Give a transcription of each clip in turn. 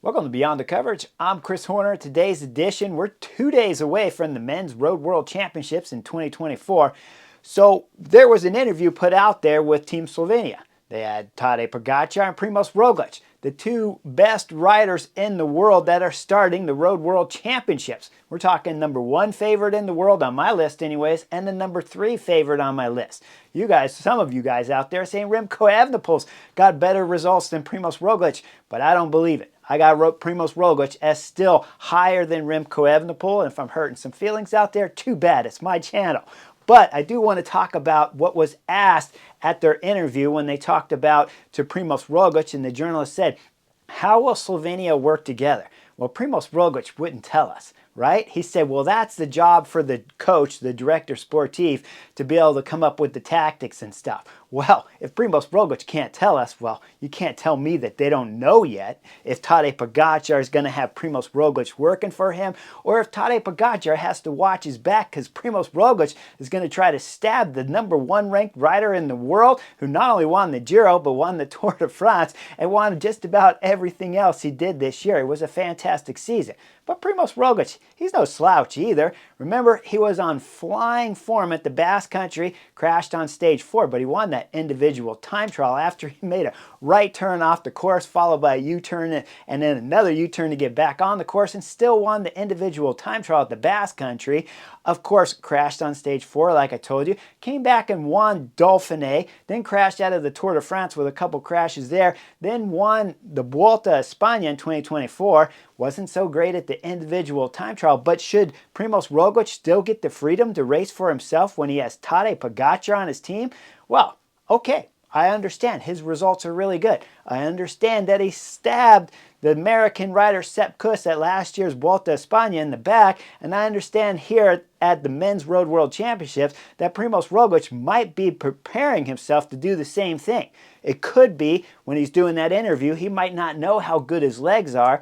Welcome to Beyond the Coverage. I'm Chris Horner. Today's edition, we're 2 days away from the Men's Road World Championships in 2024. So there was an interview put out there with Team Slovenia. They had Tadej Pogačar and Primož Roglič, the two best riders in the world that are starting the Road World Championships. We're talking number 1 favorite in the world on my list anyways, and the number 3 favorite on my list. You guys, some of you guys out there saying Remco Evenepoel's got better results than Primož Roglič, but I don't believe it. I got Primož Roglič as still higher than Remco Evenepoel, and if I'm hurting some feelings out there, too bad. It's my channel. But I do want to talk about what was asked at their interview when they talked about to Primož Roglič, and the journalist said, how will Slovenia work together? Well, Primož Roglič wouldn't tell us, right? He said, well, that's the job for the coach, the director sportif, to be able to come up with the tactics and stuff. Well, if Primož Roglič can't tell us, well, you can't tell me that they don't know yet if Tadej Pogačar is going to have Primož Roglič working for him, or if Tadej Pogačar has to watch his back because Primož Roglič is going to try to stab the number 1 ranked rider in the world who not only won the Giro, but won the Tour de France and won just about everything else he did this year. It was a fantastic season. But Primož Roglič, he's no slouch either. Remember, he was on flying form at the Basque Country, crashed on stage 4, but he won that individual time trial after he made a right turn off the course, followed by a U-turn and then another U-turn to get back on the course, and still won the individual time trial at the Basque Country. Of course, crashed on stage 4, like I told you, came back and won Dauphiné, then crashed out of the Tour de France with a couple crashes there, then won the Vuelta a España in 2024, wasn't so great at the individual time trial, but should Primož Roglič still get the freedom to race for himself when he has Tadej Pogačar on his team? Well, okay, I understand his results are really good. I understand that he stabbed the American rider Sepp Kuss at last year's Vuelta a España in the back, and I understand here at the Men's Road World Championships that Primož Roglič might be preparing himself to do the same thing. It could be when he's doing that interview, he might not know how good his legs are,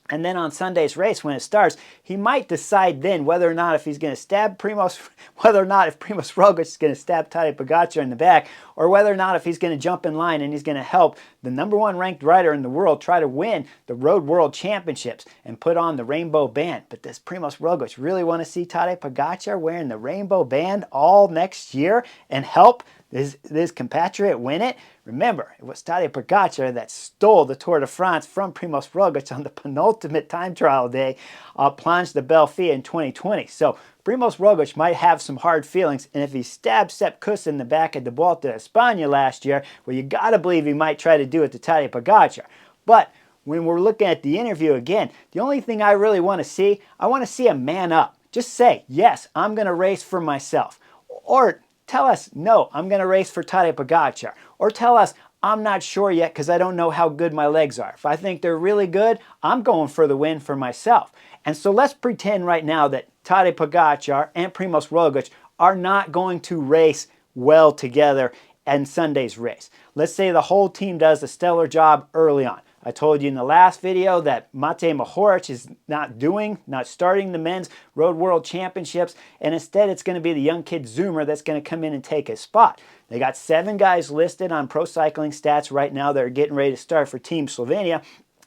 and then on Sunday's race, when it starts, he might decide then whether or not if he's going to stab whether or not if Primož Roglič is going to stab Tadej Pogačar in the back, or whether or not if he's going to jump in line and he's going to help the number 1 ranked rider in the world try to win the Road World Championships and put on the rainbow band. But does Primož Roglič really want to see Tadej Pogačar wearing the rainbow band all next year and help this compatriot win it? Remember, it was Tadej Pogačar that stole the Tour de France from Primož Roglič on the penultimate time trial day, Planche de Belfi in 2020. So Primož Roglič might have some hard feelings, and if he stabbed Sepp Kuss in the back at the Vuelta a España last year, well, you got to believe he might try to do it to Tadej Pogačar. But when we're looking at the interview again, the only thing I really want to see, I want to see a man up. Just say, yes, I'm going to race for myself. Or tell us, no, I'm going to race for Tadej Pogačar. Or tell us, I'm not sure yet because I don't know how good my legs are. If I think they're really good, I'm going for the win for myself. And so let's pretend right now that Tadej Pogačar and Primož Roglič are not going to race well together in Sunday's race. Let's say the whole team does a stellar job early on. I told you in the last video that Matej Mohoric is not starting the Men's Road World Championships, and instead it's going to be the young kid Zoomer that's going to come in and take his spot. They got 7 guys listed on Pro Cycling Stats right now that are getting ready to start for Team Slovenia.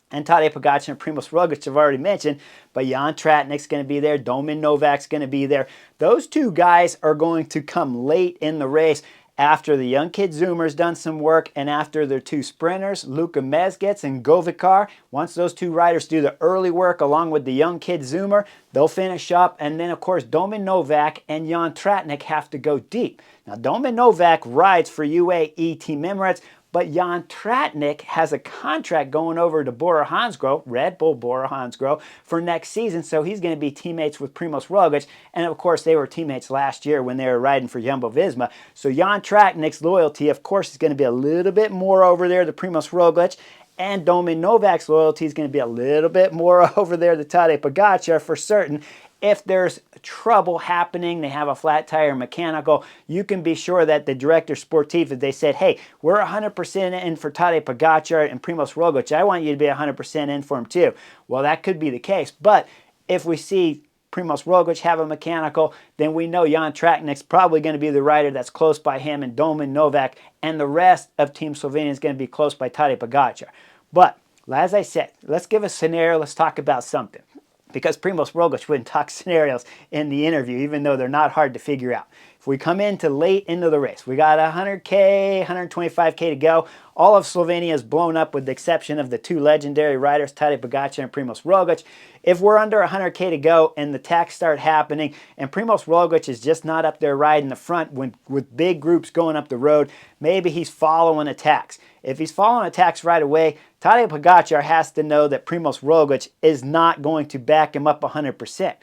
And Tadej Pogačar and Primož Roglič have already mentioned, but Jan Tratnik's going to be there, Domen Novak's going to be there. Those 2 guys are going to come late in the race after the young kid Zoomer's done some work and after their 2 sprinters, Luka Mezgec and Govikar. Once those 2 riders do the early work along with the young kid Zoomer, they'll finish up. And then, of course, Domen Novak and Jan Tratnik have to go deep. Now, Domen Novak rides for UAE Team Emirates, but Jan Tratnik has a contract going over to Bora Hansgrohe, Red Bull Bora Hansgrohe, for next season, so he's going to be teammates with Primož Roglič, and of course they were teammates last year when they were riding for Jumbo-Visma. So Jan Tratnik's loyalty, of course, is going to be a little bit more over there to Primož Roglič, and Domen Novak's loyalty is going to be a little bit more over there to Tadej Pogačar for certain. If there's trouble happening, they have a flat tire mechanical, you can be sure that the director sportif, if they said, hey, we're 100% in for Tadej Pogačar and Primož Roglič, I want you to be 100% in for him too. Well, that could be the case. But if we see Primož Roglič have a mechanical, then we know Jan Tratnik's probably going to be the rider that's close by him, and Domen Novak and the rest of Team Slovenia is going to be close by Tadej Pogačar. But As I said, let's give a scenario. Let's talk about something. Because Primož Roglič wouldn't talk scenarios in the interview, even though they're not hard to figure out. If we come into late into the race, we got 100K, 125K to go. All of Slovenia is blown up with the exception of the two legendary riders, Tadej Pogačar and Primož Roglič. If we're under 100K to go and the attacks start happening and Primož Roglič is just not up there riding the front with big groups going up the road, maybe he's following attacks. If he's following attacks right away, Tadej Pogačar has to know that Primož Roglič is not going to back him up 100%.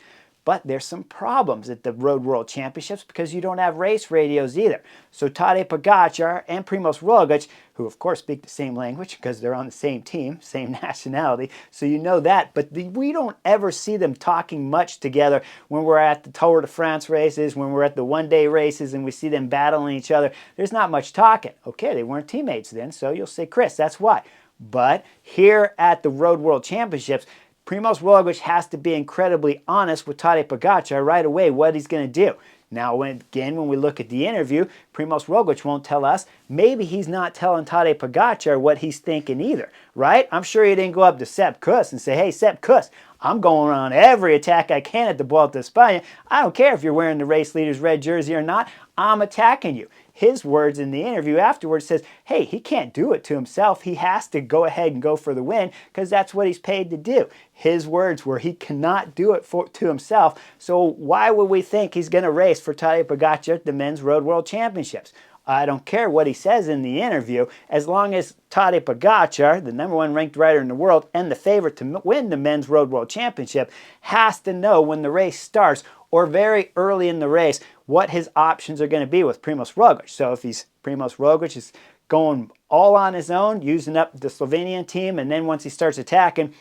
But there's some problems at the Road World Championships because you don't have race radios either. So Tadej Pogačar and Primož Roglič, who of course speak the same language because they're on the same team, same nationality, so you know that. But we don't ever see them talking much together when we're at the Tour de France races, when we're at the one-day races and we see them battling each other. There's not much talking. Okay, they weren't teammates then, so you'll say, Chris, that's why. But here at the Road World Championships, Primož Roglič has to be incredibly honest with Tadej Pogačar right away what he's going to do. Now, when we look at the interview, Primož Roglič won't tell us. Maybe he's not telling Tadej Pogačar what he's thinking either, right? I'm sure he didn't go up to Sepp Kuss and say, hey, Sepp Kuss, I'm going on every attack I can at the Vuelta a España. I don't care if you're wearing the race leader's red jersey or not. I'm attacking you. His words in the interview afterwards says, hey, he can't do it to himself. He has to go ahead and go for the win because that's what he's paid to do. His words were he cannot do it to himself. So why would we think he's going to race for Tadej Pogačar at the Men's Road World Championships? I don't care what he says in the interview, as long as Tadej Pogačar, the #1 ranked rider in the world and the favorite to win the Men's Road World Championship, has to know when the race starts or very early in the race what his options are going to be with Primož Roglič. So if Primož Roglič is going all on his own, using up the Slovenian team, and then once he starts attacking,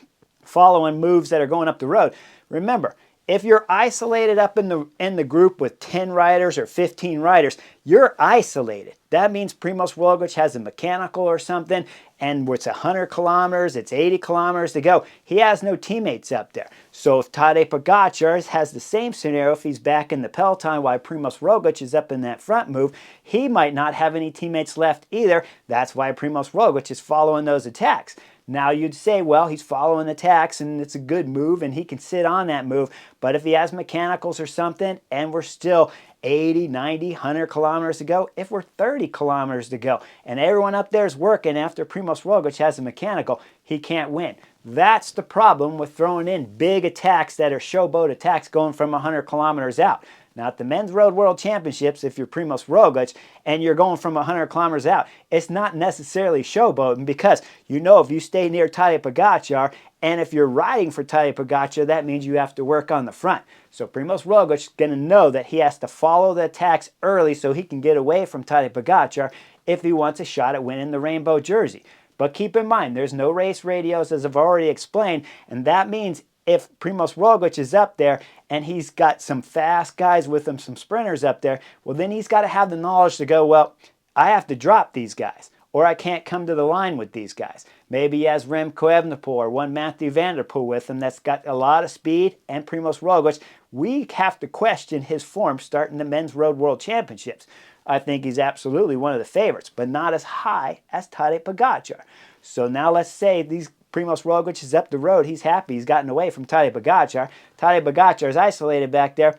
following moves that are going up the road. Remember, if you're isolated up in the group with 10 riders or 15 riders, you're isolated. That means Primož Roglič has a mechanical or something, and it's 100 kilometers, it's 80 kilometers to go. He has no teammates up there. So if Tadej Pogačar has the same scenario, if he's back in the peloton while Primož Roglič is up in that front move, he might not have any teammates left either. That's why Primož Roglič is following those attacks. Now you'd say, well, he's following attacks and it's a good move and he can sit on that move. But if he has mechanicals or something and we're still 80, 90, 100 kilometers to go, if we're 30 kilometers to go and everyone up there is working after Primož Roglič has a mechanical, he can't win. That's the problem with throwing in big attacks that are showboat attacks going from 100 kilometers out. Now, at the Men's Road World Championships, if you're Primož Roglič and you're going from 100 kilometers out, it's not necessarily showboating because you know if you stay near Tadej Pogačar and if you're riding for Tadej Pogačar, that means you have to work on the front. So Primož Roglič is going to know that he has to follow the attacks early so he can get away from Tadej Pogačar if he wants a shot at winning the rainbow jersey. But keep in mind, there's no race radios, as I've already explained, and that means if Primož Roglič is up there and he's got some fast guys with him, some sprinters up there, well, then he's got to have the knowledge to go, well, I have to drop these guys or I can't come to the line with these guys. Maybe he has Remco Evenepoel or one Mathieu van der Poel with him that's got a lot of speed, and Primož Roglič, we have to question his form starting the Men's Road World Championships. I think he's absolutely one of the favorites, but not as high as Tadej Pogačar. So now let's say Primož Roglič is up the road. He's happy. He's gotten away from Tadej Pogačar. Tadej Pogačar is isolated back there.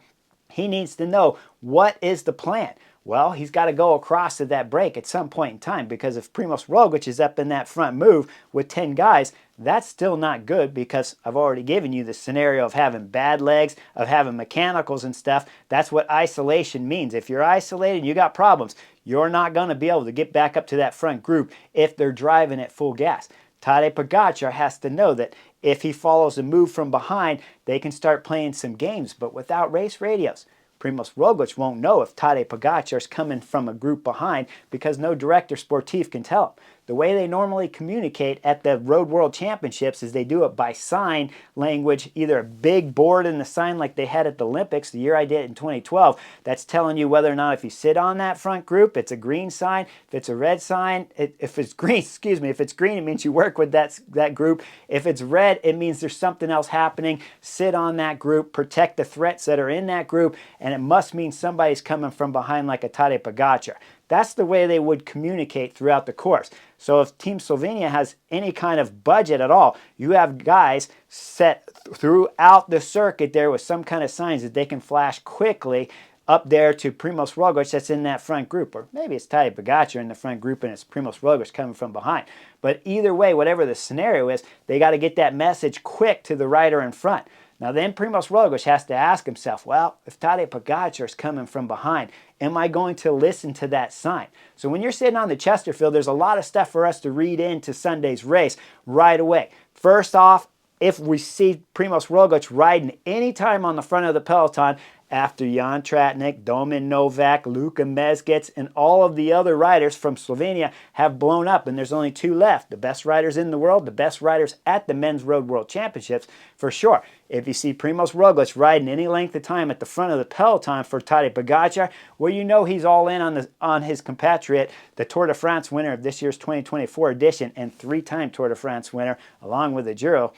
He needs to know what is the plan. Well, he's got to go across to that break at some point in time because if Primož Roglič is up in that front move with 10 guys, that's still not good because I've already given you the scenario of having bad legs, of having mechanicals and stuff. That's what isolation means. If you're isolated and you got problems, you're not going to be able to get back up to that front group if they're driving at full gas. Tadej Pogačar has to know that if he follows a move from behind, they can start playing some games, but without race radios. Primož Roglič won't know if Tadej Pogačar is coming from a group behind because no director sportif can tell him. The way they normally communicate at the Road World Championships is they do it by sign language, either a big board in the sign like they had at the Olympics, the year I did it in 2012, that's telling you whether or not if you sit on that front group, it's a green sign. If it's a red sign, if it's green, if it's green, it means you work with that group. If it's red, it means there's something else happening. Sit on that group, protect the threats that are in that group, and it must mean somebody's coming from behind like a Tadej Pogačar. That's the way they would communicate throughout the course. So if Team Slovenia has any kind of budget at all, you have guys set throughout the circuit there with some kind of signs that they can flash quickly up there to Primož Roglič that's in that front group. Or maybe it's Tadej Pogačar in the front group and it's Primož Roglič coming from behind. But either way, whatever the scenario is, they got to get that message quick to the rider in front. Now then Primož Roglič has to ask himself, well, if Tadej Pogačar is coming from behind, am I going to listen to that sign? So when you're sitting on the Chesterfield, there's a lot of stuff for us to read into Sunday's race right away. First off, if we see Primož Roglič riding anytime on the front of the peloton, after Jan Tratnik, Domen Novak, Luka Mezgec, and all of the other riders from Slovenia have blown up, and there's only 2 left. The best riders in the world, the best riders at the Men's Road World Championships, for sure. If you see Primož Roglič riding any length of time at the front of the peloton for Tadej Pogačar, well, you know he's all in on his compatriot, the Tour de France winner of this year's 2024 edition, and 3-time Tour de France winner, along with the Giro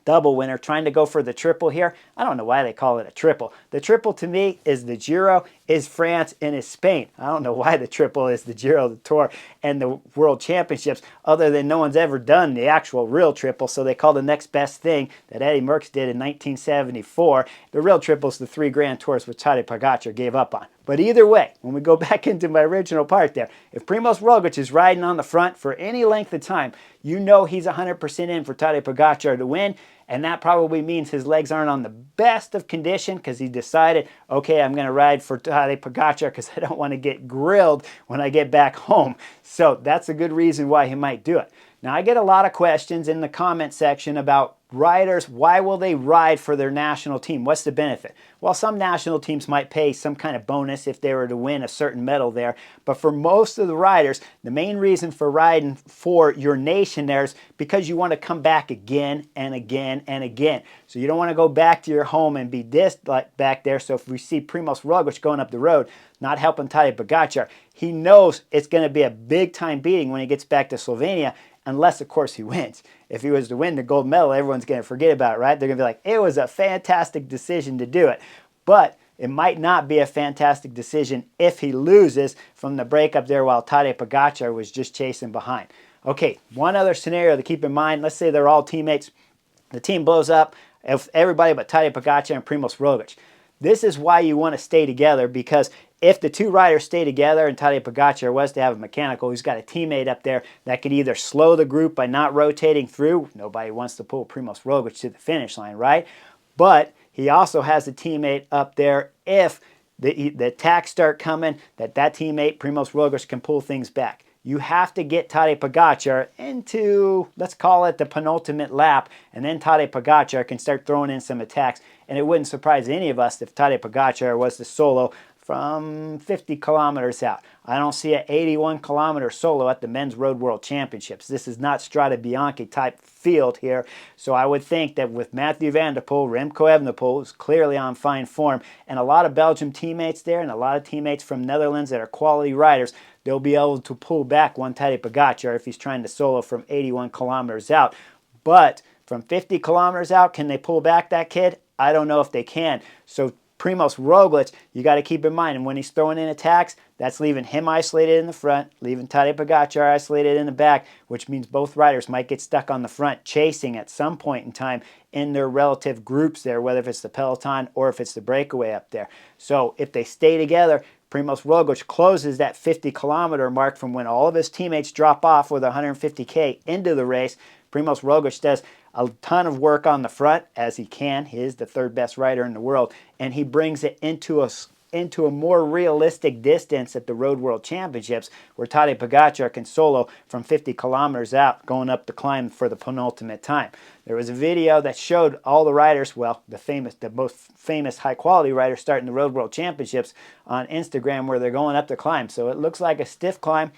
double winner, trying to go for the triple here. I don't know why they call it a triple. The triple to me is the Giro, is France, and is Spain. I don't know why the triple is the Giro, the Tour, and the World Championships, other than no one's ever done the actual real triple, so they call the next best thing that Eddie Merckx did in 1974. The real triple is the 3 Grand Tours which Tadej Pogačar gave up on. But either way, when we go back into my original part there, if Primož Roglič is riding on the front for any length of time, you know he's 100% in for Tadej Pogačar to win, and that probably means his legs aren't on the best of condition because he decided, okay, I'm going to ride for Tadej Pogačar because I don't want to get grilled when I get back home. So that's a good reason why he might do it. Now, I get a lot of questions in the comment section about riders. Why will they ride for their national team? What's the benefit? Well, some national teams might pay some kind of bonus if they were to win a certain medal there. But for most of the riders, the main reason for riding for your nation there is because you want to come back again and again and again. So you don't want to go back to your home and be dissed like back there. So if we see Primož Roglič going up the road, not helping Tadej Pogačar, he knows it's going to be a big time beating when he gets back to Slovenia, unless, of course, he wins. If he was to win the gold medal, everyone's going to forget about it, right? They're going to be like, it was a fantastic decision to do it. But it might not be a fantastic decision if he loses from the breakup there while Tadej Pogačar was just chasing behind. Okay, one other scenario to keep in mind. Let's say they're all teammates. The team blows up, everybody but Tadej Pogačar and Primož Roglič. This is why you want to stay together, because if the 2 riders stay together and Tadej Pogačar was to have a mechanical, he's got a teammate up there that could either slow the group by not rotating through. Nobody wants to pull Primož Roglič to the finish line, right? But he also has a teammate up there if the attacks start coming, that teammate, Primož Roglič, can pull things back. You have to get Tadej Pogačar into, let's call it the penultimate lap, and then Tadej Pogačar can start throwing in some attacks. And it wouldn't surprise any of us if Tadej Pogačar was to solo from 50 kilometers out. I don't see an 81-kilometer solo at the Men's Road World Championships. This is not Strade Bianche type field here. So I would think that with Mathieu van der Poel, Remco Evenepoel, who's clearly on fine form, and a lot of Belgium teammates there and a lot of teammates from Netherlands that are quality riders, they'll be able to pull back one Tadej Pogačar if he's trying to solo from 81 kilometers out. But from 50 kilometers out, can they pull back that kid? I don't know if they can. So Primož Roglič, you got to keep in mind, and when he's throwing in attacks, that's leaving him isolated in the front, leaving Tadej Pogačar isolated in the back, which means both riders might get stuck on the front chasing at some point in time in their relative groups there, whether if it's the peloton or if it's the breakaway up there. So if they stay together, Primož Roglič closes that 50-kilometer mark from when all of his teammates drop off with 150K into the race. Primož Roglič does a ton of work on the front, as he can. He is the 3rd best rider in the world, and he brings it into a more realistic distance at the Road World Championships, where Tadej Pogačar can solo from 50 kilometers out, going up the climb for the penultimate time. There was a video that showed all the riders, well, the most famous high-quality riders starting the Road World Championships on Instagram, where they're going up the climb. So it looks like a stiff climb.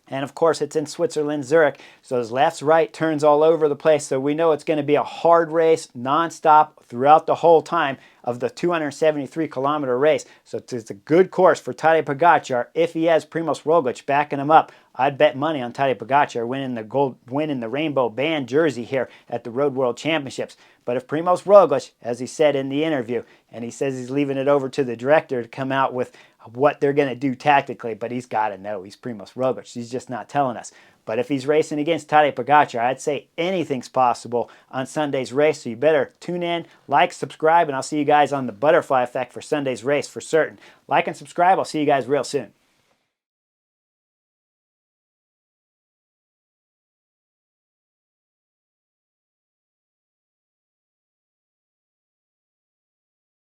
And of course, it's in Switzerland, Zurich, so there's lefts, right, turns all over the place. So we know it's going to be a hard race, nonstop, throughout the whole time of the 273-kilometer race. So it's a good course for Tadej Pogačar if he has Primož Roglič backing him up I'd bet money on Tadej Pogačar winning the rainbow band jersey here at the Road World Championships. But if Primoz Roglič, as he said in the interview, and he says he's leaving it over to the director to come out with what they're going to do tactically, but he's got to know. He's Primoz Roglič. He's just not telling us. But if he's racing against Tadej Pogačar, I'd say anything's possible on Sunday's race. So you better tune in, like, subscribe, and I'll see you guys on the butterfly effect for Sunday's race for certain. Like and subscribe. I'll see you guys real soon.